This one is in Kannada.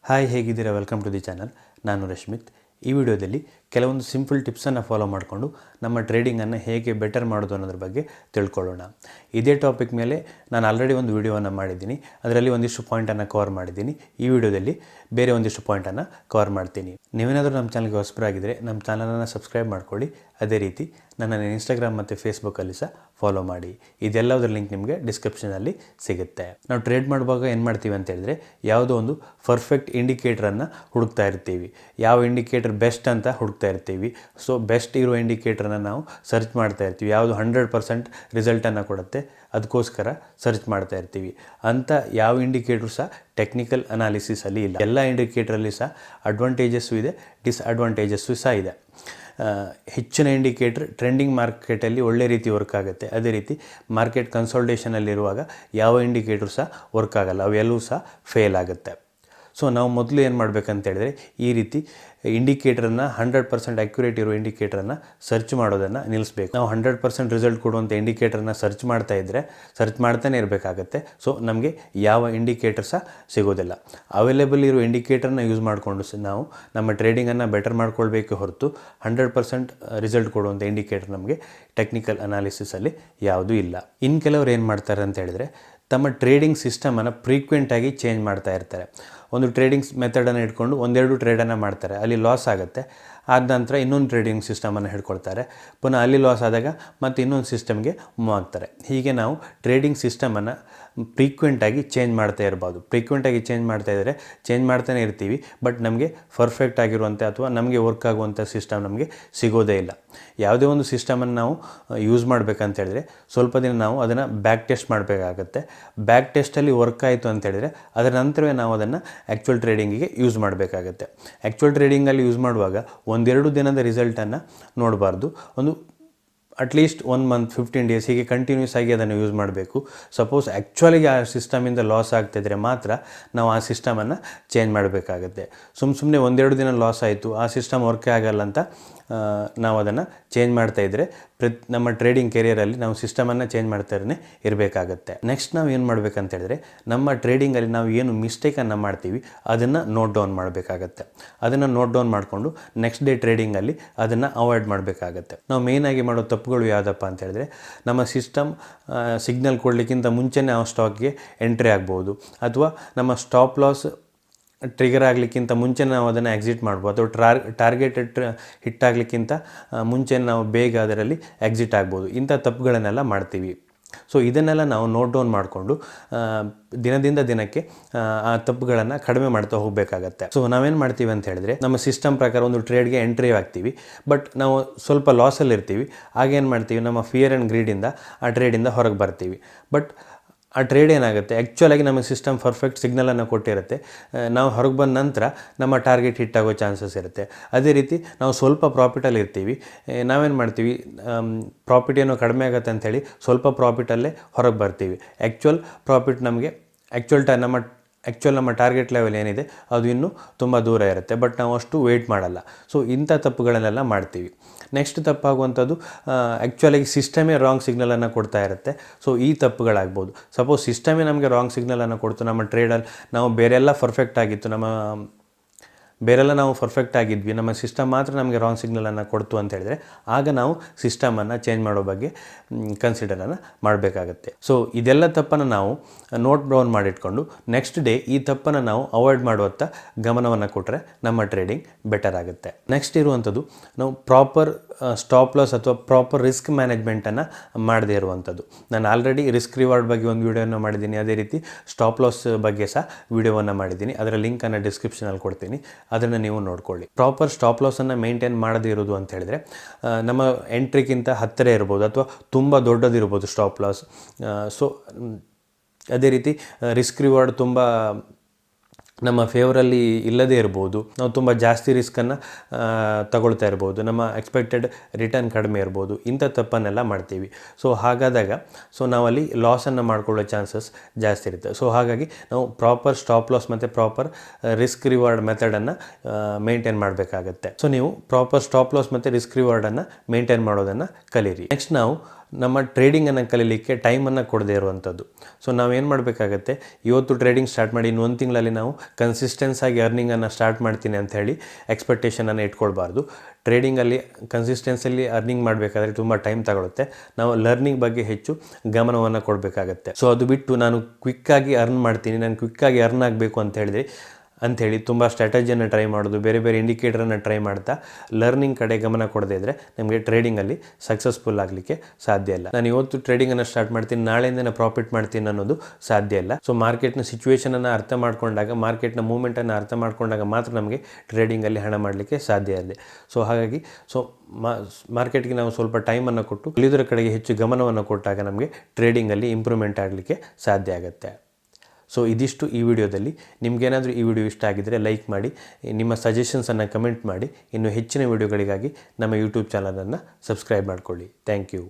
ಹಾಯ್, ಹೇಗಿದ್ದೀರಾ? Welcome to the channel. ನಾನು ರಶ್ಮಿತ್. ಈ ವಿಡಿಯೋದಲ್ಲಿ ಕೆಲವೊಂದು ಸಿಂಪಲ್ ಟಿಪ್ಸನ್ನು ಫಾಲೋ ಮಾಡಿಕೊಂಡು ನಮ್ಮ ಟ್ರೇಡಿಂಗನ್ನು ಹೇಗೆ ಬೆಟರ್ ಮಾಡೋದು ಅನ್ನೋದ್ರ ಬಗ್ಗೆ ತಿಳ್ಕೊಳ್ಳೋಣ. ಇದೇ ಟಾಪಿಕ್ ಮೇಲೆ ನಾನು ಆಲ್ರೆಡಿ ಒಂದು ವಿಡಿಯೋವನ್ನು ಮಾಡಿದ್ದೀನಿ. ಅದರಲ್ಲಿ ಒಂದಿಷ್ಟು ಪಾಯಿಂಟನ್ನು ಕವರ್ ಮಾಡಿದ್ದೀನಿ. ಈ ವಿಡಿಯೋದಲ್ಲಿ ಬೇರೆ ಒಂದಿಷ್ಟು ಪಾಯಿಂಟನ್ನು ಕವರ್ ಮಾಡ್ತೀನಿ. ನೀವೇನಾದರೂ ನಮ್ಮ ಚಾನಲ್ಗೆ ಹೊಸಬರಾಗಿದ್ದರೆ ನಮ್ಮ ಚಾನಲನ್ನು ಸಬ್ಸ್ಕ್ರೈಬ್ ಮಾಡ್ಕೊಳ್ಳಿ. ಅದೇ ರೀತಿ ನನ್ನನ್ನು ಇನ್ಸ್ಟಾಗ್ರಾಮ್ ಮತ್ತು ಫೇಸ್ಬುಕ್ಕಲ್ಲಿ ಸಹ ಫಾಲೋ ಮಾಡಿ. ಇದೆಲ್ಲದರ ಲಿಂಕ್ ನಿಮಗೆ ಡಿಸ್ಕ್ರಿಪ್ಷನಲ್ಲಿ ಸಿಗುತ್ತೆ. ನಾವು ಟ್ರೇಡ್ ಮಾಡುವಾಗ ಏನು ಮಾಡ್ತೀವಿ ಅಂತ ಹೇಳಿದ್ರೆ, ಯಾವುದೋ ಒಂದು ಪರ್ಫೆಕ್ಟ್ ಇಂಡಿಕೇಟ್ರನ್ನು ಹುಡುಕ್ತಾ ಇರ್ತೀವಿ. ಯಾವ ಇಂಡಿಕೇಟರ್ ಬೆಸ್ಟ್ ಅಂತ ಹುಡುಕ್ತಾ ಇರ್ತೀವಿ. ಸೊ ಬೆಸ್ಟ್ ಇರೋ ಇಂಡಿಕೇಟ್ರನ್ನು ನಾವು ಸರ್ಚ್ ಮಾಡ್ತಾ ಇರ್ತೀವಿ. ಯಾವುದು 100% ರಿಸಲ್ಟನ್ನು ಕೊಡುತ್ತೆ ಅದಕ್ಕೋಸ್ಕರ ಸರ್ಚ್ ಮಾಡ್ತಾ ಇರ್ತೀವಿ. ಅಂಥ ಯಾವ ಇಂಡಿಕೇಟ್ರು ಸಹ ಟೆಕ್ನಿಕಲ್ ಅನಾಲಿಸಿಸಲ್ಲಿ ಇಲ್ಲ. ಎಲ್ಲ ಇಂಡಿಕೇಟ್ರಲ್ಲಿ ಸಹ ಅಡ್ವಾಂಟೇಜಸ್ಸು ಇದೆ, ಡಿಸ್ಅಡ್ವಾಂಟೇಜಸ್ಸು ಸಹ ಇದೆ. ಹೆಚ್ಚಿನ ಇಂಡಿಕೇಟ್ರ್ ಟ್ರೆಂಡಿಂಗ್ ಮಾರ್ಕೆಟಲ್ಲಿ ಒಳ್ಳೆ ರೀತಿ ವರ್ಕ್ ಆಗುತ್ತೆ. ಅದೇ ರೀತಿ ಮಾರ್ಕೆಟ್ ಕನ್ಸಾಲ್ಟೇಷನಲ್ಲಿರುವಾಗ ಯಾವ ಇಂಡಿಕೇಟ್ರು ಸಹ ವರ್ಕ್ ಆಗೋಲ್ಲ, ಅವೆಲ್ಲವೂ ಸಹ ಫೇಲ್ ಆಗುತ್ತೆ. ಸೊ ನಾವು ಮೊದಲು ಏನು ಮಾಡಬೇಕಂತ ಹೇಳಿದ್ರೆ, ಈ ರೀತಿ ಇಂಡಿಕೇಟ್ರನ್ನು 100% ಅಕ್ಯುರೇಟ್ ಇರೋ ಇಂಡಿಕೇಟ್ರನ್ನು ಸರ್ಚ್ ಮಾಡೋದನ್ನು ನಿಲ್ಲಿಸಬೇಕು. ನಾವು 100% ರಿಸಲ್ಟ್ ಕೊಡುವಂಥ ಇಂಡಿಕೇಟ್ರನ್ನು ಸರ್ಚ್ ಮಾಡ್ತಾನೆ ಇರಬೇಕಾಗತ್ತೆ. ಸೊ ನಮಗೆ ಯಾವ ಇಂಡಿಕೇಟರ್ ಸಹ ಸಿಗೋದಿಲ್ಲ. ಅವೈಲೇಬಲ್ ಇರೋ ಇಂಡಿಕೇಟರ್ನ ಯೂಸ್ ಮಾಡಿಕೊಂಡು ನಾವು ನಮ್ಮ ಟ್ರೇಡಿಂಗನ್ನು ಬೆಟರ್ ಮಾಡ್ಕೊಳ್ಬೇಕು ಹೊರತು 100% ರಿಸಲ್ಟ್ ಕೊಡುವಂಥ ಇಂಡಿಕೇಟರ್ ನಮಗೆ ಟೆಕ್ನಿಕಲ್ ಅನಾಲಿಸಿಸಲ್ಲಿ ಯಾವುದೂ ಇಲ್ಲ. ಇನ್ನು ಕೆಲವರು ಏನು ಮಾಡ್ತಾರೆ ಅಂತ ಹೇಳಿದ್ರೆ, ತಮ್ಮ ಟ್ರೇಡಿಂಗ್ ಸಿಸ್ಟಮನ್ನು ಫ್ರೀಕ್ವೆಂಟಾಗಿ ಚೇಂಜ್ ಮಾಡ್ತಾ ಇರ್ತಾರೆ. ಒಂದು ಟ್ರೇಡಿಂಗ್ಸ್ ಮೆಥಡನ್ನು ಇಟ್ಕೊಂಡು ಒಂದೆರಡು ಟ್ರೇಡನ್ನು ಮಾಡ್ತಾರೆ, ಅಲ್ಲಿ ಲಾಸ್ ಆಗುತ್ತೆ. ಆದ ನಂತರ ಇನ್ನೊಂದು ಟ್ರೇಡಿಂಗ್ ಸಿಸ್ಟಮನ್ನು ಹಿಡ್ಕೊಳ್ತಾರೆ, ಪುನಃ ಅಲ್ಲಿ ಲಾಸ್ ಆದಾಗ ಮತ್ತು ಇನ್ನೊಂದು ಸಿಸ್ಟಮ್ಗೆ ಮೂವ್ ಆಗ್ತಾರೆ. ಹೀಗೆ ನಾವು ಟ್ರೇಡಿಂಗ್ ಸಿಸ್ಟಮನ್ನು ಫ್ರೀಕ್ವೆಂಟಾಗಿ ಚೇಂಜ್ ಮಾಡ್ತಾ ಇರ್ಬೋದು. ಫ್ರೀಕ್ವೆಂಟಾಗಿ ಚೇಂಜ್ ಮಾಡ್ತಾನೆ ಇರ್ತೀವಿ, ಬಟ್ ನಮಗೆ ಪರ್ಫೆಕ್ಟ್ ಆಗಿರುವಂಥ ಅಥವಾ ನಮಗೆ ವರ್ಕ್ ಆಗುವಂಥ ಸಿಸ್ಟಮ್ ನಮಗೆ ಸಿಗೋದೇ ಇಲ್ಲ. ಯಾವುದೇ ಒಂದು ಸಿಸ್ಟಮನ್ನು ನಾವು ಯೂಸ್ ಮಾಡಬೇಕಂತ ಹೇಳಿದ್ರೆ ಸ್ವಲ್ಪ ದಿನ ನಾವು ಅದನ್ನು ಬ್ಯಾಕ್ ಟೆಸ್ಟ್ ಮಾಡಬೇಕಾಗತ್ತೆ. ಬ್ಯಾಕ್ ಟೆಸ್ಟಲ್ಲಿ ವರ್ಕ್ ಆಯಿತು ಅಂತ ಹೇಳಿದರೆ ಅದರ ನಂತರವೇ ನಾವು ಅದನ್ನು ಆ್ಯಕ್ಚುಯಲ್ ಟ್ರೇಡಿಂಗಿಗೆ ಯೂಸ್ ಮಾಡಬೇಕಾಗತ್ತೆ. ಆ್ಯಕ್ಚುಯಲ್ ಟ್ರೇಡಿಂಗಲ್ಲಿ ಯೂಸ್ ಮಾಡುವಾಗ ಒಂದೆರಡು ದಿನದ ರಿಸಲ್ಟನ್ನು ನೋಡಬಾರ್ದು. ಒಂದು ಅಟ್ಲೀಸ್ಟ್ 1 ಮಂತ್ 15 ಡೇಸ್ ಹೀಗೆ ಕಂಟಿನ್ಯೂಸ್ ಆಗಿ ಅದನ್ನು ಯೂಸ್ ಮಾಡಬೇಕು. ಸಪೋಸ್ ಆ್ಯಕ್ಚುಲಿಗೆ ಆ ಸಿಸ್ಟಮಿಂದ ಲಾಸ್ ಆಗ್ತಿದ್ರೆ ಮಾತ್ರ ನಾವು ಆ ಸಿಸ್ಟಮನ್ನು ಚೇಂಜ್ ಮಾಡಬೇಕಾಗತ್ತೆ. ಸುಮ್ಮನೆ ಒಂದೆರಡು ದಿನ ಲಾಸ್ ಆಯಿತು, ಆ ಸಿಸ್ಟಮ್ ವರ್ಕೇ ಆಗಲ್ಲ ಅಂತ ನಾವು ಅದನ್ನು ಚೇಂಜ್ ಮಾಡ್ತಾಯಿದ್ರೆ ನಮ್ಮ ಟ್ರೇಡಿಂಗ್ ಕೆರಿಯರಲ್ಲಿ ನಾವು ಸಿಸ್ಟಮನ್ನು ಚೇಂಜ್ ಮಾಡ್ತಾನೆ ಇರಬೇಕಾಗತ್ತೆ. ನೆಕ್ಸ್ಟ್ ನಾವು ಏನು ಮಾಡಬೇಕಂತ ಹೇಳಿದ್ರೆ, ನಮ್ಮ ಟ್ರೇಡಿಂಗಲ್ಲಿ ನಾವು ಏನು ಮಿಸ್ಟೇಕನ್ನು ಮಾಡ್ತೀವಿ ಅದನ್ನು ನೋಟ್ ಡೌನ್ ಮಾಡಬೇಕಾಗತ್ತೆ. ಅದನ್ನು ನೋಟ್ ಡೌನ್ ಮಾಡಿಕೊಂಡು ನೆಕ್ಸ್ಟ್ ಡೇ ಟ್ರೇಡಿಂಗಲ್ಲಿ ಅದನ್ನು ಅವಾಯ್ಡ್ ಮಾಡಬೇಕಾಗತ್ತೆ. ನಾವು ಮೇಯ್ನಾಗಿ ಮಾಡೋ ತಪ್ಪುಗಳು ಯಾವುದಪ್ಪ ಅಂತ ಹೇಳಿದ್ರೆ, ನಮ್ಮ ಸಿಸ್ಟಮ್ ಸಿಗ್ನಲ್ ಕೊಡಲಿಕ್ಕಿಂತ ಮುಂಚೆನೇ ಆ ಸ್ಟಾಕ್ಗೆ ಎಂಟ್ರಿ ಆಗ್ಬೋದು, ಅಥವಾ ನಮ್ಮ ಸ್ಟಾಪ್ ಲಾಸ್ ಟ್ರಿಗರ್ ಆಗಲಿಕ್ಕಿಂತ ಮುಂಚೆ ನಾವು ಅದನ್ನು ಎಕ್ಸಿಟ್ ಮಾಡ್ಬೋದು, ಅಥವಾ ಟಾರ್ಗೆಟೆಡ್ ಹಿಟ್ ಆಗಲಿಕ್ಕಿಂತ ಮುಂಚೆ ನಾವು ಬೇಗ ಅದರಲ್ಲಿ ಎಕ್ಸಿಟ್ ಆಗ್ಬೋದು. ಇಂಥ ತಪ್ಪುಗಳನ್ನೆಲ್ಲ ಮಾಡ್ತೀವಿ. ಸೊ ಇದನ್ನೆಲ್ಲ ನಾವು ನೋಟ್ ಡೌನ್ ಮಾಡಿಕೊಂಡು ದಿನದಿಂದ ದಿನಕ್ಕೆ ಆ ತಪ್ಪುಗಳನ್ನು ಕಡಿಮೆ ಮಾಡ್ತಾ ಹೋಗಬೇಕಾಗತ್ತೆ. ಸೊ ನಾವೇನು ಮಾಡ್ತೀವಿ ಅಂತ ಹೇಳಿದ್ರೆ, ನಮ್ಮ ಸಿಸ್ಟಮ್ ಪ್ರಕಾರ ಒಂದು ಟ್ರೇಡ್ಗೆ ಎಂಟ್ರಿ ಆಗ್ತೀವಿ, ಬಟ್ ನಾವು ಸ್ವಲ್ಪ ಲಾಸಲ್ಲಿ ಇರ್ತೀವಿ. ಆಗೇನು ಮಾಡ್ತೀವಿ, ನಮ್ಮ ಫಿಯರ್ ಆ್ಯಂಡ್ ಗ್ರೀಡಿಂದ ಆ ಟ್ರೇಡಿಂದ ಹೊರಗೆ ಬರ್ತೀವಿ. ಬಟ್ ಆ ಟ್ರೇಡ್ ಏನಾಗುತ್ತೆ, ಆ್ಯಕ್ಚುಲಾಗಿ ನಮ್ಮ ಸಿಸ್ಟಮ್ ಪರ್ಫೆಕ್ಟ್ ಸಿಗ್ನಲನ್ನು ಕೊಟ್ಟಿರುತ್ತೆ. ನಾವು ಹೊರಗೆ ಬಂದ ನಂತರ ನಮ್ಮ ಟಾರ್ಗೆಟ್ ಹಿಟ್ ಆಗೋ ಚಾನ್ಸಸ್ ಇರುತ್ತೆ. ಅದೇ ರೀತಿ ನಾವು ಸ್ವಲ್ಪ ಪ್ರಾಫಿಟಲ್ಲಿ ಇರ್ತೀವಿ. ನಾವೇನು ಮಾಡ್ತೀವಿ, ಪ್ರಾಫಿಟ್ ಏನೋ ಕಡಿಮೆ ಆಗುತ್ತೆ ಅಂಥೇಳಿ ಸ್ವಲ್ಪ ಪ್ರಾಫಿಟಲ್ಲೇ ಹೊರಗೆ ಬರ್ತೀವಿ. ಆ್ಯಕ್ಚುಯಲ್ ಪ್ರಾಫಿಟ್ ನಮಗೆ ನಮ್ಮ ಟಾರ್ಗೆಟ್ ಲೆವೆಲ್ ಏನಿದೆ ಅದು ಇನ್ನೂ ತುಂಬ ದೂರ ಇರುತ್ತೆ, ಬಟ್ ನಾವು ಅಷ್ಟು ವೆಯ್ಟ್ ಮಾಡಲ್ಲ. ಸೊ ಇಂಥ ತಪ್ಪುಗಳನ್ನೆಲ್ಲ ಮಾಡ್ತೀವಿ. ನೆಕ್ಸ್ಟ್ ತಪ್ಪಾಗುವಂಥದ್ದು, ಆ್ಯಕ್ಚುಲಾಗಿ ಸಿಸ್ಟಮೇ ರಾಂಗ್ ಸಿಗ್ನಲನ್ನು ಕೊಡ್ತಾ ಇರುತ್ತೆ. ಸೊ ಈ ತಪ್ಪುಗಳಾಗ್ಬೋದು. ಸಪೋಸ್ ಸಿಸ್ಟಮೇ ನಮಗೆ ರಾಂಗ್ ಸಿಗ್ನಲನ್ನು ಕೊಡ್ತು, ನಮ್ಮ ಟ್ರೇಡಲ್ಲಿ ನಾವು ಬೇರೆಲ್ಲ ಪರ್ಫೆಕ್ಟ್ ಆಗಿದ್ವಿ, ನಮ್ಮ ಸಿಸ್ಟಮ್ ಮಾತ್ರ ನಮಗೆ ರಾಂಗ್ ಸಿಗ್ನಲನ್ನು ಕೊಡ್ತು ಅಂತ ಹೇಳಿದ್ರೆ ಆಗ ನಾವು ಸಿಸ್ಟಮನ್ನು ಚೇಂಜ್ ಮಾಡೋ ಬಗ್ಗೆ ಕನ್ಸಿಡರನ್ನು ಮಾಡಬೇಕಾಗತ್ತೆ. ಸೊ ಇದೆಲ್ಲ ತಪ್ಪನ್ನು ನಾವು ನೋಟ್ ಡೌನ್ ಮಾಡಿಟ್ಕೊಂಡು ನೆಕ್ಸ್ಟ್ ಡೇ ಈ ತಪ್ಪನ್ನು ನಾವು ಅವಾಯ್ಡ್ ಮಾಡುವತ್ತ ಗಮನವನ್ನು ಕೊಟ್ಟರೆ ನಮ್ಮ ಟ್ರೇಡಿಂಗ್ ಬೆಟರ್ ಆಗುತ್ತೆ. ನೆಕ್ಸ್ಟ್ ಇರುವಂಥದ್ದು, ನಾವು ಪ್ರಾಪರ್ ಸ್ಟಾಪ್ ಲಾಸ್ ಅಥವಾ ಪ್ರಾಪರ್ ರಿಸ್ಕ್ ಮ್ಯಾನೇಜ್ಮೆಂಟನ್ನು ಮಾಡದೇ ಇರುವಂಥದ್ದು. ನಾನು ಆಲ್ರೆಡಿ ರಿಸ್ಕ್ ರಿವಾರ್ಡ್ ಬಗ್ಗೆ ಒಂದು ವಿಡಿಯೋನ ಮಾಡಿದ್ದೀನಿ, ಅದೇ ರೀತಿ ಸ್ಟಾಪ್ ಲಾಸ್ ಬಗ್ಗೆ ಸಹ ವಿಡಿಯೋವನ್ನು ಮಾಡಿದ್ದೀನಿ. ಅದರ ಲಿಂಕನ್ನು ಡಿಸ್ಕ್ರಿಪ್ಷನಲ್ಲಿ ಕೊಡ್ತೀನಿ, ಅದನ್ನು ನೀವು ನೋಡ್ಕೊಳ್ಳಿ. ಪ್ರಾಪರ್ ಸ್ಟಾಪ್ ಲಾಸನ್ನು ಮೇಂಟೈನ್ ಮಾಡದೇ ಇರೋದು ಅಂತ ಹೇಳಿದ್ರೆ, ನಮ್ಮ ಎಂಟ್ರಿಗಿಂತ ಹತ್ತಿರ ಇರ್ಬೋದು ಅಥವಾ ತುಂಬ ದೊಡ್ಡದಿರ್ಬೋದು ಸ್ಟಾಪ್ ಲಾಸ್. ಸೊ ಅದೇ ರೀತಿ ರಿಸ್ಕ್ ರಿವಾರ್ಡ್ ತುಂಬ ನಮ್ಮ ಫೇವರಲ್ಲಿ ಇಲ್ಲದೇ ಇರ್ಬೋದು. ನಾವು ತುಂಬ ಜಾಸ್ತಿ ರಿಸ್ಕನ್ನು ತಗೊಳ್ತಾ ಇರ್ಬೋದು, ನಮ್ಮ ಎಕ್ಸ್ಪೆಕ್ಟೆಡ್ ರಿಟರ್ನ್ ಕಡಿಮೆ ಇರ್ಬೋದು. ಇಂಥ ತಪ್ಪನ್ನೆಲ್ಲ ಮಾಡ್ತೀವಿ. ಸೊ ಹಾಗಾದಾಗ ನಾವಲ್ಲಿ ಲಾಸನ್ನು ಮಾಡ್ಕೊಳ್ಳೋ ಚಾನ್ಸಸ್ ಜಾಸ್ತಿ ಇರುತ್ತೆ. ಸೊ ಹಾಗಾಗಿ ನಾವು ಪ್ರಾಪರ್ ಸ್ಟಾಪ್ ಲಾಸ್ ಮತ್ತು ಪ್ರಾಪರ್ ರಿಸ್ಕ್ ರಿವಾರ್ಡ್ ಮೆಥಡನ್ನು ಮೇಂಟೈನ್ ಮಾಡಬೇಕಾಗತ್ತೆ. ಸೊ ನೀವು ಪ್ರಾಪರ್ ಸ್ಟಾಪ್ ಲಾಸ್ ಮತ್ತು ರಿಸ್ಕ್ ರಿವಾರ್ಡನ್ನು ಮೇಂಟೈನ್ ಮಾಡೋದನ್ನು ಕಲೀರಿ. ನೆಕ್ಸ್ಟ್ ನಾವು ನಮ್ಮ ಟ್ರೇಡಿಂಗನ್ನು ಕಲೀಲಿಕ್ಕೆ ಟೈಮನ್ನು ಕೊಡದೇ ಇರುವಂಥದ್ದು. ಸೊ ನಾವೇನು ಮಾಡಬೇಕಾಗತ್ತೆ, ಇವತ್ತು ಟ್ರೇಡಿಂಗ್ ಸ್ಟಾರ್ಟ್ ಮಾಡಿ ಇನ್ನು ಒಂದು ತಿಂಗಳಲ್ಲಿ ನಾವು ಕನ್ಸಿಸ್ಟೆನ್ಸ್ ಆಗಿ ಅರ್ನಿಂಗನ್ನು ಸ್ಟಾರ್ಟ್ ಮಾಡ್ತೀನಿ ಅಂತ ಹೇಳಿ ಎಕ್ಸ್ಪೆಕ್ಟೇಷನನ್ನು ಇಟ್ಕೊಳ್ಬಾರ್ದು. ಟ್ರೇಡಿಂಗಲ್ಲಿ ಕನ್ಸಿಸ್ಟೆನ್ಸಿಯಲ್ಲಿ ಅರ್ನಿಂಗ್ ಮಾಡಬೇಕಾದ್ರೆ ತುಂಬ ಟೈಮ್ ತಗೊಳುತ್ತೆ. ನಾವು ಲರ್ನಿಂಗ್ ಬಗ್ಗೆ ಹೆಚ್ಚು ಗಮನವನ್ನು ಕೊಡಬೇಕಾಗತ್ತೆ. ಸೊ ಅದು ಬಿಟ್ಟು ನಾನು ಕ್ವಿಕ್ಕಾಗಿ ಅರ್ನ್ ಮಾಡ್ತೀನಿ, ನಾನು ಕ್ವಿಕ್ಕಾಗಿ ಅರ್ನ್ ಆಗಬೇಕು ಅಂಥೇಳಿ ತುಂಬ ಸ್ಟ್ರಾಟಜಿಯನ್ನು ಟ್ರೈ ಮಾಡೋದು, ಬೇರೆ ಬೇರೆ ಇಂಡಿಕೇಟರನ್ನು ಟ್ರೈ ಮಾಡ್ತಾ ಲರ್ನಿಂಗ್ ಕಡೆ ಗಮನ ಕೊಡದೇ ಇದ್ದರೆ ನಮಗೆ ಟ್ರೇಡಿಂಗಲ್ಲಿ ಸಕ್ಸಸ್ಫುಲ್ ಆಗಲಿಕ್ಕೆ ಸಾಧ್ಯ ಇಲ್ಲ. ನಾನು ಇವತ್ತು ಟ್ರೇಡಿಂಗನ್ನು ಸ್ಟಾರ್ಟ್ ಮಾಡ್ತೀನಿ, ನಾಳೆಯಿಂದ ನಾನು ಪ್ರಾಫಿಟ್ ಮಾಡ್ತೀನಿ ಅನ್ನೋದು ಸಾಧ್ಯ ಇಲ್ಲ. ಸೊ ಮಾರ್ಕೆಟ್ನ ಸಿಚುವೇಷನನ್ನು ಅರ್ಥ ಮಾಡ್ಕೊಂಡಾಗ, ಮಾರ್ಕೆಟ್ನ ಮೂವ್ಮೆಂಟನ್ನು ಅರ್ಥ ಮಾಡ್ಕೊಂಡಾಗ ಮಾತ್ರ ನಮಗೆ ಟ್ರೇಡಿಂಗಲ್ಲಿ ಹಣ ಮಾಡಲಿಕ್ಕೆ ಸಾಧ್ಯ ಇದೆ. ಸೊ ಹಾಗಾಗಿ ಮಾರ್ಕೆಟ್ಗೆ ನಾವು ಸ್ವಲ್ಪ ಟೈಮನ್ನು ಕೊಟ್ಟು ಕಲಿಯೋದರ ಕಡೆಗೆ ಹೆಚ್ಚು ಗಮನವನ್ನು ಕೊಟ್ಟಾಗ ನಮಗೆ ಟ್ರೇಡಿಂಗಲ್ಲಿ ಇಂಪ್ರೂವ್ಮೆಂಟ್ ಆಗಲಿಕ್ಕೆ ಸಾಧ್ಯ ಆಗುತ್ತೆ. ಸೊ ಇದಿಷ್ಟು ಈ ವಿಡಿಯೋದಲ್ಲಿ. ನಿಮಗೇನಾದರೂ ಈ ವಿಡಿಯೋ ಇಷ್ಟ ಆಗಿದ್ದರೆ ಲೈಕ್ ಮಾಡಿ, ನಿಮ್ಮ ಸಜೆಷನ್ಸನ್ನು ಕಮೆಂಟ್ ಮಾಡಿ. ಇನ್ನು ಹೆಚ್ಚಿನ ವಿಡಿಯೋಗಳಿಗಾಗಿ ನಮ್ಮ ಯೂಟ್ಯೂಬ್ ಚಾನಲನ್ನು ಸಬ್ಸ್ಕ್ರೈಬ್ ಮಾಡಿಕೊಳ್ಳಿ. Thank you.